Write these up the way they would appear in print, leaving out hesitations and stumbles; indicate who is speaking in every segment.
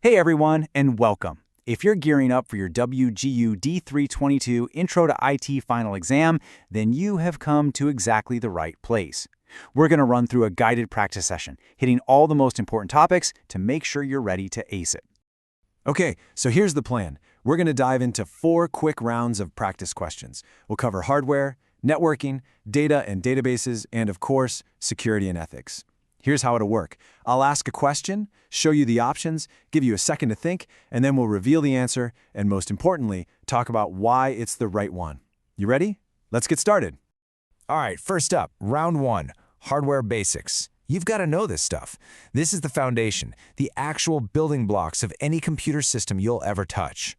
Speaker 1: Hey everyone, and welcome. If you're gearing up for your WGU D322 Intro to IT final exam, then you have come to exactly the right place. We're going to run through a guided practice session, hitting all the most important topics to make sure you're ready to ace it.
Speaker 2: Okay, so here's the plan. We're going to dive into 4 quick rounds of practice questions. We'll cover hardware, networking, data and databases, and of course, security and ethics. Here's how it'll work. I'll ask a question, show you the options, give you a second to think, and then we'll reveal the answer, and most importantly, talk about why it's the right one. You ready? Let's get started. All right, first up, round 1, hardware basics. You've got to know this stuff. This is the foundation, the actual building blocks of any computer system you'll ever touch.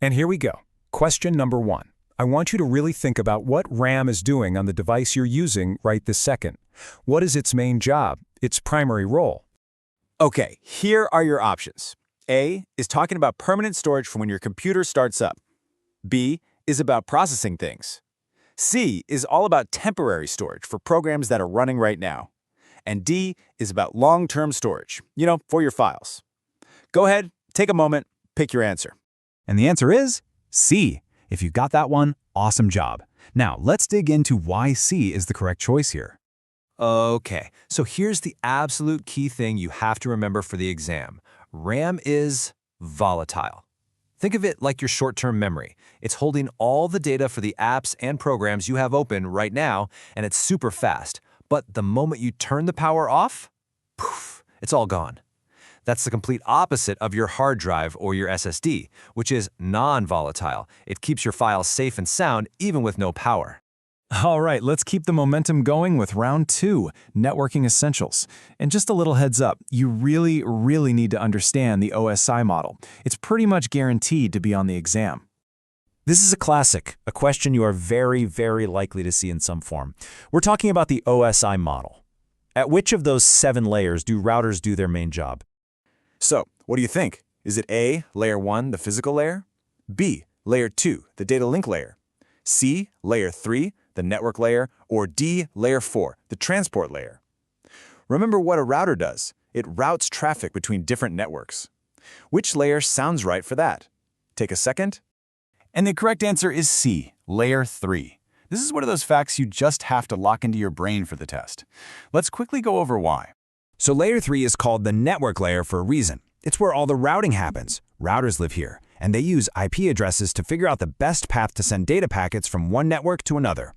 Speaker 3: And here we go. Question number 1. I want you to really think about what RAM is doing on the device you're using right this second. What is its main job, its primary role?
Speaker 4: Okay, here are your options. A is talking about permanent storage for when your computer starts up. B is about processing things. C is all about temporary storage for programs that are running right now. And D is about long-term storage, for your files. Go ahead, take a moment, pick your answer.
Speaker 1: And the answer is C. If you got that one, awesome job. Now, let's dig into why C is the correct choice here.
Speaker 2: Okay, so here's the absolute key thing you have to remember for the exam. RAM is volatile. Think of it like your short-term memory. It's holding all the data for the apps and programs you have open right now, and it's super fast. But the moment you turn the power off, poof, it's all gone. That's the complete opposite of your hard drive or your SSD, which is non-volatile. It keeps your files safe and sound even with no power.
Speaker 3: All right, let's keep the momentum going with round 2, networking essentials. And just a little heads up, you really need to understand the OSI model. It's pretty much guaranteed to be on the exam.
Speaker 1: This is a classic, a question you are very likely to see in some form. We're talking about the OSI model. At which of those 7 layers do routers do their main job?
Speaker 2: So, what do you think? Is it A, layer 1, the physical layer? B, layer 2, the data link layer? C, layer 3, the network layer? Or D, layer 4, the transport layer? Remember what a router does. It routes traffic between different networks. Which layer sounds right for that? Take a second.
Speaker 1: And the correct answer is C, layer 3. This is one of those facts you just have to lock into your brain for the test. Let's quickly go over why.
Speaker 5: So layer 3 is called the network layer for a reason. It's where all the routing happens. Routers live here, and they use IP addresses to figure out the best path to send data packets from one network to another.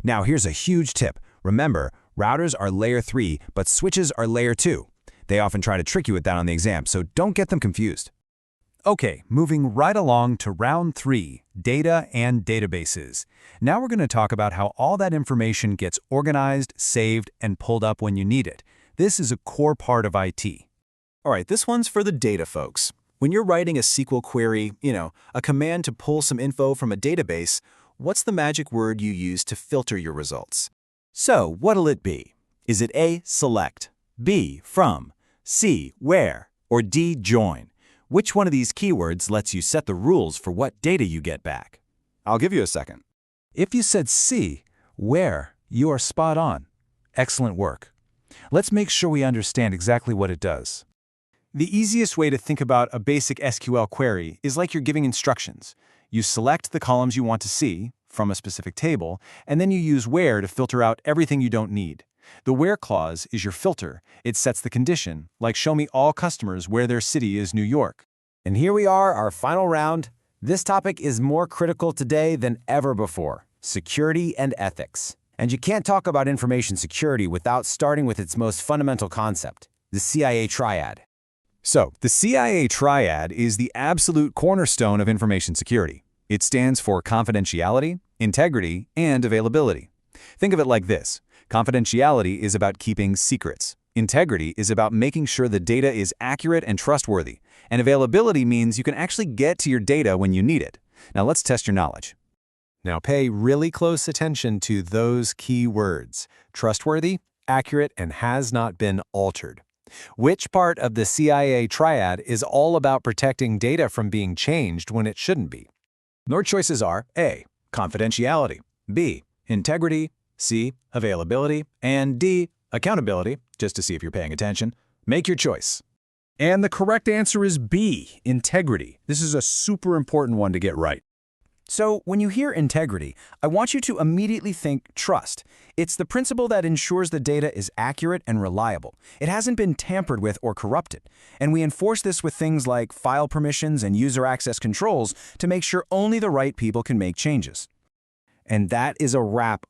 Speaker 5: Now here's a huge tip. Remember, routers are layer 3, but switches are layer 2. They often try to trick you with that on the exam, so don't get them confused.
Speaker 3: Okay, moving right along to round 3, data and databases. Now we're going to talk about how all that information gets organized, saved, and pulled up when you need it. This is a core part of IT.
Speaker 4: All right, this one's for the data folks. When you're writing a SQL query, a command to pull some info from a database, what's the magic word you use to filter your results?
Speaker 1: So, what'll it be? Is it A, select, B, from, C, where, or D, join? Which one of these keywords lets you set the rules for what data you get back?
Speaker 2: I'll give you a second.
Speaker 3: If you said C, where, you are spot on. Excellent work. Let's make sure we understand exactly what it does.
Speaker 4: The easiest way to think about a basic SQL query is like you're giving instructions. You select the columns you want to see from a specific table, and then you use where to filter out everything you don't need. The where clause is your filter. It sets the condition, like show me all customers where their city is New York.
Speaker 5: And here we are, our final round. This topic is more critical today than ever before: security and ethics. And you can't talk about information security without starting with its most fundamental concept, the CIA triad.
Speaker 1: So, the CIA triad is the absolute cornerstone of information security. It stands for confidentiality, integrity, and availability. Think of it like this. Confidentiality is about keeping secrets. Integrity is about making sure the data is accurate and trustworthy. And availability means you can actually get to your data when you need it. Now let's test your knowledge.
Speaker 4: Now pay really close attention to those key words: trustworthy, accurate, and has not been altered. Which part of the CIA triad is all about protecting data from being changed when it shouldn't be?
Speaker 1: Your choices are A, confidentiality, B, integrity, C, availability, and D, accountability, just to see if you're paying attention. Make your choice.
Speaker 3: And the correct answer is B, integrity. This is a super important one to get right.
Speaker 5: So when you hear integrity, I want you to immediately think trust. It's the principle that ensures the data is accurate and reliable. It hasn't been tampered with or corrupted. And we enforce this with things like file permissions and user access controls to make sure only the right people can make changes. And that is a wrap